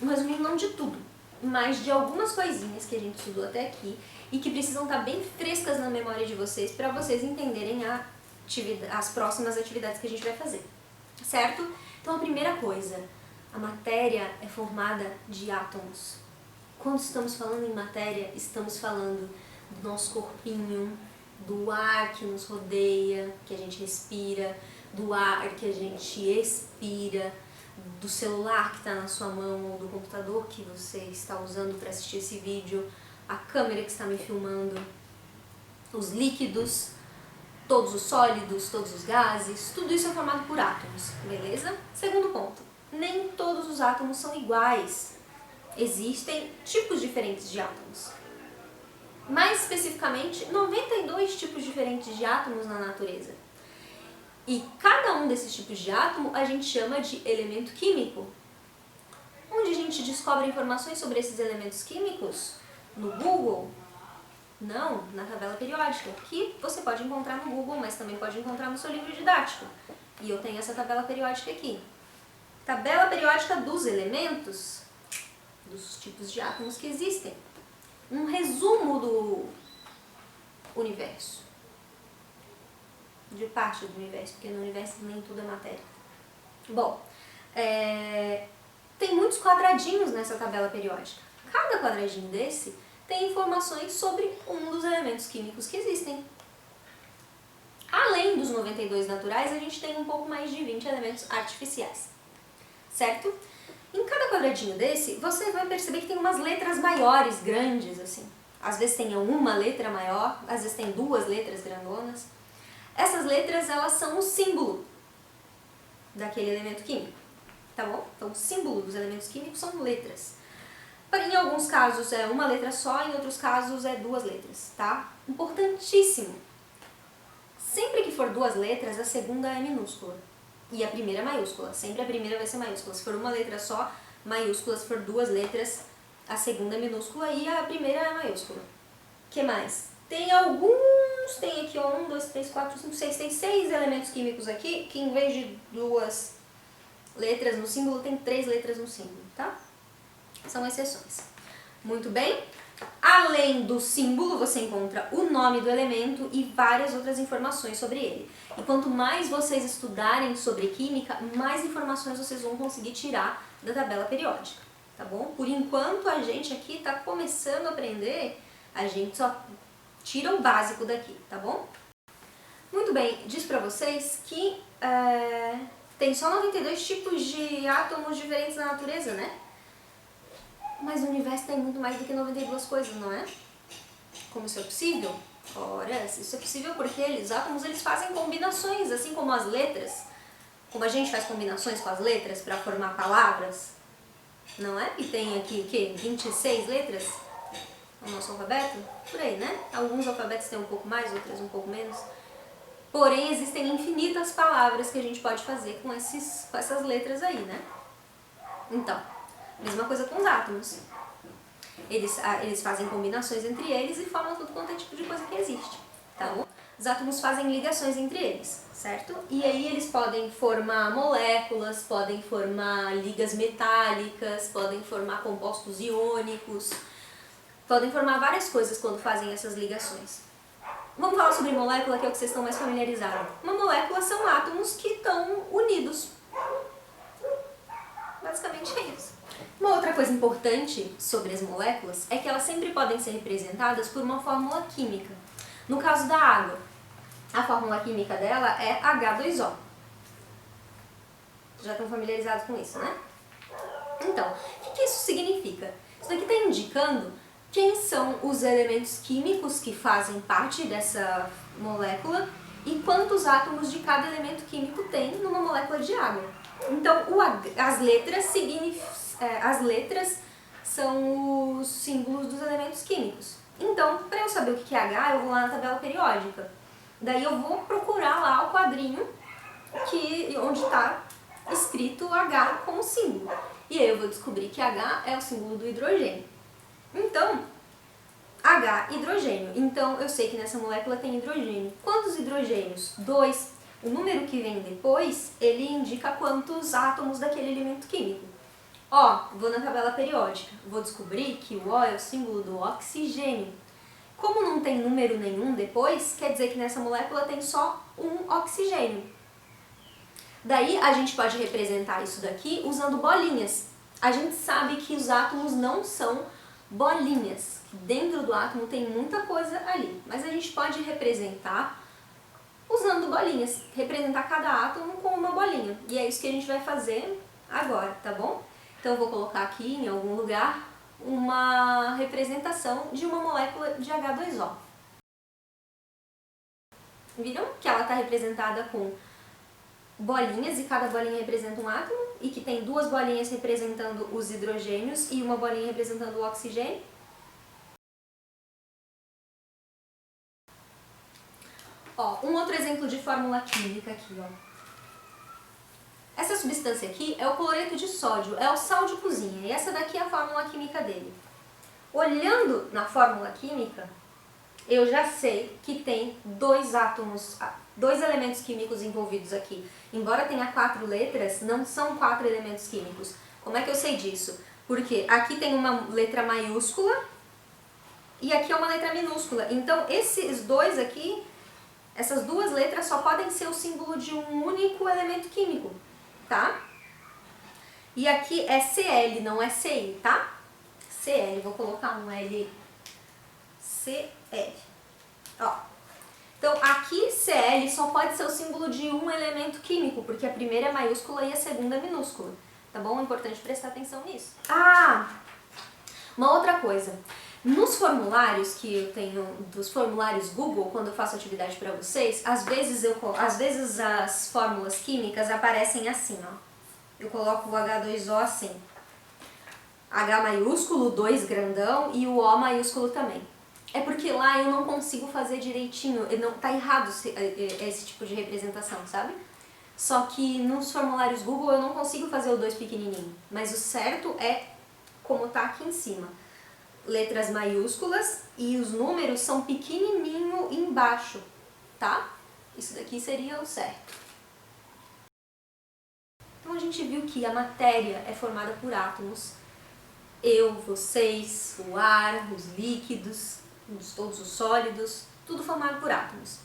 um resuminho não de tudo, mas de algumas coisinhas que a gente estudou até aqui e que precisam estar bem frescas na memória de vocês para vocês entenderem as próximas atividades que a gente vai fazer, certo? Então a primeira coisa, a matéria é formada de átomos. Quando estamos falando em matéria, estamos falando do nosso corpinho, do ar que nos rodeia, que a gente respira, do ar que a gente expira, do celular que está na sua mão ou do computador que você está usando para assistir esse vídeo, a câmera que está me filmando, os líquidos, todos os sólidos, todos os gases, tudo isso é formado por átomos, beleza? Segundo ponto, nem todos os átomos são iguais. Existem tipos diferentes de átomos. Mais especificamente, 92 tipos diferentes de átomos na natureza. E cada um desses tipos de átomo a gente chama de elemento químico. Onde a gente descobre informações sobre esses elementos químicos? No Google? Não, na tabela periódica, que você pode encontrar no Google, mas também pode encontrar no seu livro didático. E eu tenho essa tabela periódica aqui. Tabela periódica dos elementos, dos tipos de átomos que existem. Um resumo do universo. De parte do universo, porque no universo nem tudo é matéria. Bom, tem muitos quadradinhos nessa tabela periódica. Cada quadradinho desse tem informações sobre um dos elementos químicos que existem. Além dos 92 naturais, a gente tem um pouco mais de 20 elementos artificiais, certo? Em cada quadradinho desse, você vai perceber que tem umas letras maiores, grandes, assim. Às vezes tem uma letra maior, às vezes tem duas letras grandonas. Essas letras, elas são o símbolo daquele elemento químico, tá bom? Então, o símbolo dos elementos químicos são letras. Em alguns casos é uma letra só, em outros casos é duas letras, tá? Importantíssimo! Sempre que for duas letras, a segunda é minúscula e a primeira é maiúscula. Sempre a primeira vai ser maiúscula. Se for uma letra só, maiúscula. Se for duas letras, a segunda é minúscula e a primeira é maiúscula. O que mais? Tem aqui 1, 2, 3, 4, 5, 6, tem 6 elementos químicos aqui, que em vez de duas letras no símbolo, tem 3 letras no símbolo, tá? São exceções. Muito bem. Além do símbolo, você encontra o nome do elemento e várias outras informações sobre ele. E quanto mais vocês estudarem sobre química, mais informações vocês vão conseguir tirar da tabela periódica, tá bom? Por enquanto a gente aqui está começando a aprender, a gente só tira o básico daqui, tá bom? Muito bem, disse pra vocês que tem só 92 tipos de átomos diferentes na natureza, né? Mas o universo tem muito mais do que 92 coisas, não é? Como isso é possível? Ora, isso é possível porque os átomos eles fazem combinações, assim como as letras. Como a gente faz combinações com as letras para formar palavras, não é? E tem aqui, o quê? 26 letras no nosso alfabeto? Por aí, né? Alguns alfabetos têm um pouco mais, outros um pouco menos. Porém, existem infinitas palavras que a gente pode fazer com essas letras aí, né? Então, mesma coisa com os átomos. Eles fazem combinações entre eles e formam tudo quanto é tipo de coisa que existe, tá bom? Os átomos fazem ligações entre eles, certo? E aí eles podem formar moléculas, podem formar ligas metálicas, podem formar compostos iônicos, podem formar várias coisas quando fazem essas ligações. Vamos falar sobre molécula, que é o que vocês estão mais familiarizados. Uma molécula são átomos que estão unidos. Basicamente é isso. Uma outra coisa importante sobre as moléculas é que elas sempre podem ser representadas por uma fórmula química. No caso da água, a fórmula química dela é H2O. Já estão familiarizados com isso, né? Então, o que isso significa? Isso daqui está indicando quem são os elementos químicos que fazem parte dessa molécula e quantos átomos de cada elemento químico tem numa molécula de água. Então, as letras são os símbolos dos elementos químicos. Então, para eu saber o que é H, eu vou lá na tabela periódica. Daí eu vou procurar lá o quadrinho onde está escrito H como símbolo. E aí eu vou descobrir que H é o símbolo do hidrogênio. Então, H, hidrogênio. Então, eu sei que nessa molécula tem hidrogênio. Quantos hidrogênios? 2. O número que vem depois, ele indica quantos átomos daquele elemento químico. Ó, vou na tabela periódica, vou descobrir que o O é o símbolo do oxigênio. Como não tem número nenhum depois, quer dizer que nessa molécula tem só um oxigênio. Daí a gente pode representar isso daqui usando bolinhas. A gente sabe que os átomos não são bolinhas. Dentro do átomo tem muita coisa ali, mas a gente pode representar usando bolinhas, representar cada átomo com uma bolinha. E é isso que a gente vai fazer agora, tá bom? Então eu vou colocar aqui em algum lugar uma representação de uma molécula de H2O. Viram que ela está representada com bolinhas e cada bolinha representa um átomo e que tem duas bolinhas representando os hidrogênios e uma bolinha representando o oxigênio? Ó, um outro exemplo de fórmula química aqui, ó. Essa substância aqui é o cloreto de sódio, é o sal de cozinha, e essa daqui é a fórmula química dele. Olhando na fórmula química, eu já sei que tem dois elementos químicos envolvidos aqui. Embora tenha 4 letras, não são 4 elementos químicos. Como é que eu sei disso? Porque aqui tem uma letra maiúscula e aqui é uma letra minúscula. Então esses dois aqui, essas duas letras só podem ser o símbolo de um único elemento químico, tá? E aqui é Cl, não é Ci, tá? Cl, vou colocar um L, Cl. Ó. Então aqui Cl só pode ser o símbolo de um elemento químico, porque a primeira é maiúscula e a segunda é minúscula, tá bom? É importante prestar atenção nisso. Ah, uma outra coisa. Nos formulários que eu tenho, dos formulários Google, quando eu faço atividade para vocês, às vezes as fórmulas químicas aparecem assim, ó. Eu coloco o H2O assim. H maiúsculo, 2 grandão e o O maiúsculo também. É porque lá eu não consigo fazer direitinho, não, tá errado esse tipo de representação, sabe? Só que nos formulários Google eu não consigo fazer o 2 pequenininho, mas o certo é como tá aqui em cima. Letras maiúsculas e os números são pequenininho embaixo, tá? Isso daqui seria o certo. Então a gente viu que a matéria é formada por átomos. Eu, vocês, o ar, os líquidos, todos os sólidos, tudo formado por átomos.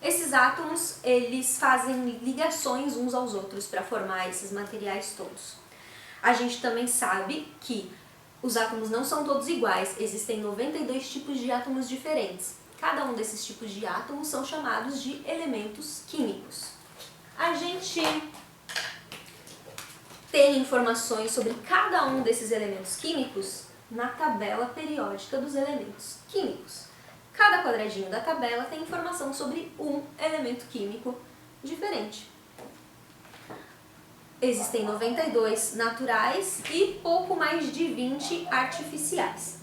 Esses átomos, eles fazem ligações uns aos outros para formar esses materiais todos. A gente também sabe que os átomos não são todos iguais, existem 92 tipos de átomos diferentes. Cada um desses tipos de átomos são chamados de elementos químicos. A gente tem informações sobre cada um desses elementos químicos na tabela periódica dos elementos químicos. Cada quadradinho da tabela tem informação sobre um elemento químico diferente. Existem 92 naturais e pouco mais de 20 artificiais.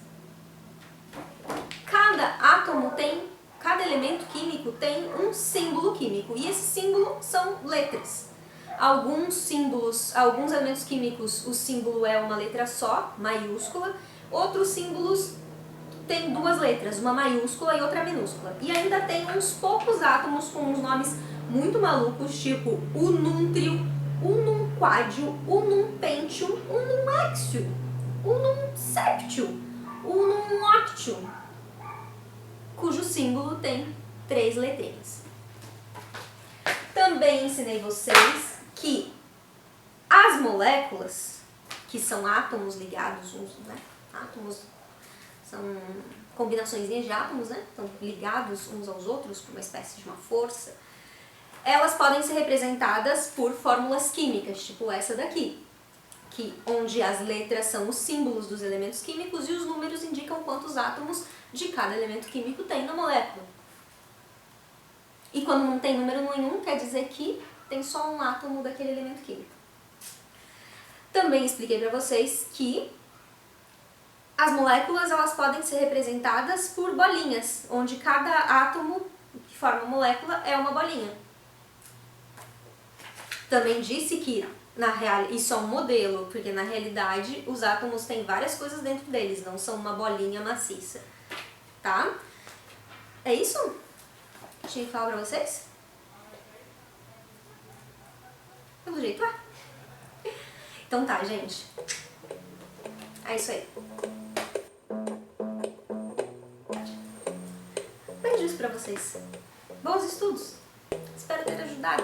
Cada elemento químico tem um símbolo químico e esse símbolo são letras. Alguns elementos químicos, o símbolo é uma letra só, maiúscula. Outros símbolos têm 2 letras, uma maiúscula e outra minúscula. E ainda tem uns poucos átomos com uns nomes muito malucos, tipo unum-trio, unum-quádrio, unum-pentium, unum-hexio, unum-septium, unum-octium, cujo símbolo tem 3 letrinhas. Também ensinei vocês que as moléculas, que são átomos ligados uns, né? Átomos são combinações de átomos, né? Estão ligados uns aos outros por uma espécie de uma força. Elas podem ser representadas por fórmulas químicas, tipo essa daqui, onde as letras são os símbolos dos elementos químicos e os números indicam quantos átomos de cada elemento químico tem na molécula. E quando não tem número nenhum, quer dizer que tem só um átomo daquele elemento químico. Também expliquei para vocês que as moléculas elas podem ser representadas por bolinhas, onde cada átomo que forma a molécula é uma bolinha. Também disse que isso é um modelo, porque na realidade os átomos têm várias coisas dentro deles, não são uma bolinha maciça. Tá? É isso? Tinha que falar pra vocês? Pelo jeito é. Então tá, gente. É isso aí. Beijos pra vocês. Bons estudos. Espero ter ajudado.